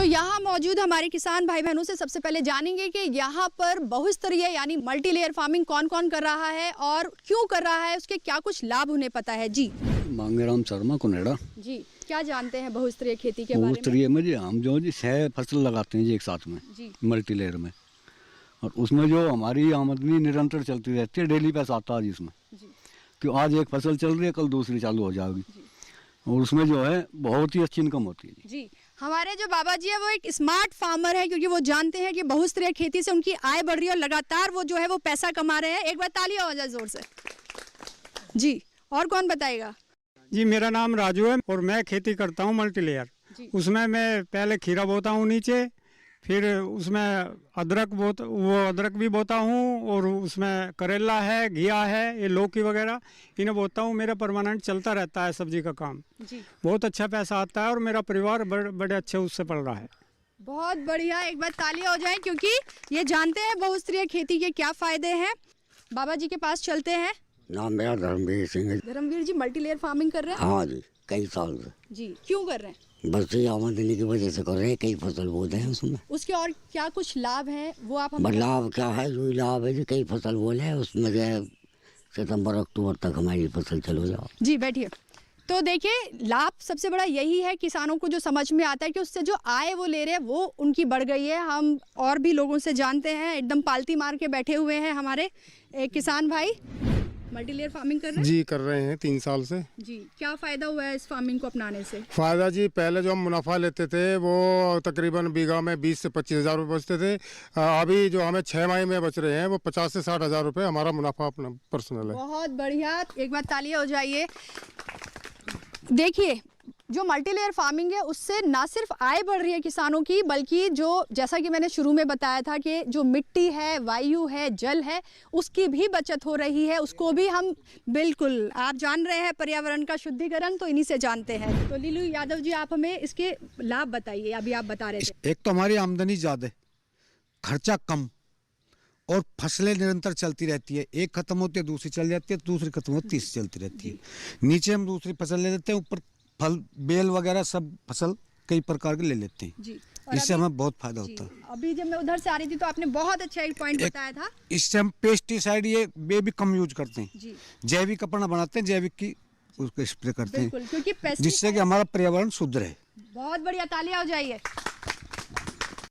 यहाँ मौजूद हमारे किसान भाई बहनों से सबसे पहले जानेंगे कि यहाँ पर बहुस्तरीय यानी मल्टी लेयर फार्मिंग कौन कौन कर रहा है और क्यों कर रहा है, उसके क्या कुछ लाभ उन्हें पता है। जी मांगेराम शर्मा कुनेड़ा। जी, क्या जानते हैं बहुस्तरीय खेती के बारे में? बहुस्तरीय में जी हम जो जी 6 फसल लगाते हैं जी एक साथ में जी। मल्टी लेयर में, और उसमें जो हमारी आमदनी निरंतर चलती रहती है, डेली पैसा आता है जी उसमें। जी। कि आज एक फसल चल रही है, कल दूसरी चालू हो जाएगी और उसमें जो है बहुत ही अच्छी इनकम होती है जी। हमारे जो बाबा जी है वो एक स्मार्ट फार्मर है, क्योंकि वो जानते हैं कि बहुस्तरीय खेती से उनकी आय बढ़ रही है और लगातार वो जो है वो पैसा कमा रहे हैं। एक बार तालियां हो जाए जोर से। जी, और कौन बताएगा? जी, मेरा नाम राजू है और मैं खेती करता हूँ मल्टी लेयर। उसमें मैं पहले खीरा बोता हूँ नीचे, फिर उसमें अदरक भी बोता हूँ, और उसमें करेला है, घिया है, ये लौकी वगैरह इन्हें बोता हूँ। मेरा परमानेंट चलता रहता है सब्जी का काम जी। बहुत अच्छा पैसा आता है और मेरा परिवार बड़े अच्छे उससे पल रहा है। बहुत बढ़िया, एक बार तालियां हो जाए, क्योंकि ये जानते हैं बहुस्तरीय खेती के क्या फायदे हैं। बाबा जी के पास चलते हैं। नाम मेरा धर्मवीर सिंह है। धर्मवीर जी मल्टी लेयर फार्मिंग कर रहे हैं? हाँ जी, कई साल से। जी, क्यों कर रहे हैं? बस ये आमदनी की वजह से कर रहे हैं, कई फसल बोते हैं उसमें। उसके और क्या कुछ लाभ हैं वो आप हमें? लाभ क्या है, जो लाभ है जी, कई फसल बोले हैं उसमें जो सितंबर अक्टूबर तक हमारी फसल चलो जाओ। जी बैठिए। तो देखिए, लाभ सबसे बड़ा यही है, किसानों को जो समझ में आता है कि उससे जो आय वो ले रहे हैं वो उनकी बढ़ गई है। हम और भी लोगों से जानते हैं, एकदम पालती मार के बैठे हुए हैं हमारे एक किसान भाई। मल्टी लेयर फार्मिंग कर रहे हैं? जी, कर रहे हैं 3 साल से। जी, क्या फायदा हुआ है इस फार्मिंग को अपनाने से? फायदा जी, पहले जो हम मुनाफा लेते थे वो तकरीबन बीघा में 20 से 25 हज़ार रुपये बचते थे। अभी जो हमें 6 माह में बच रहे हैं वो 50 से 60 हज़ार रुपये हमारा मुनाफा अपना पर्सनल है। बहुत बढ़िया, एक बार तालियां हो जाइए। देखिए, जो मल्टी लेयर फार्मिंग है उससे ना सिर्फ आय बढ़ रही है किसानों की, बल्कि जो जैसा कि मैंने शुरू में बताया था कि जो मिट्टी है, वायु है, जल है, उसकी भी बचत हो रही है। उसको भी हम बिल्कुल, आप जान रहे हैं पर्यावरण का शुद्धिकरण तो इन्हीं से जानते हैं। तो लीलू यादव जी, आप हमें इसके लाभ बताइए। अभी आप बता रहे थे। एक तो हमारी आमदनी ज़्यादा, खर्चा कम और फसलें निरंतर चलती रहती है। एक खत्म होती है दूसरी चल जाती है, दूसरी खत्म होती है तीसरी चलती रहती है। नीचे हम दूसरी फसल ले लेते हैं, ऊपर फल बेल वगैरह सब फसल कई प्रकार के ले लेते हैं जी। इससे हमें बहुत फायदा होता है। अभी जब मैं उधर से आ रही थी तो आपने बहुत अच्छा एक पॉइंट बताया था। इससे हम पेस्टिसाइड ये भी कम यूज करते हैं, जैविक अपना बनाते हैं, जैविक की उसको स्प्रे करते हैं, क्योंकि जिससे कि हमारा पर्यावरण शुद्ध रहे। बहुत बढ़िया, तालियां हो जाइए।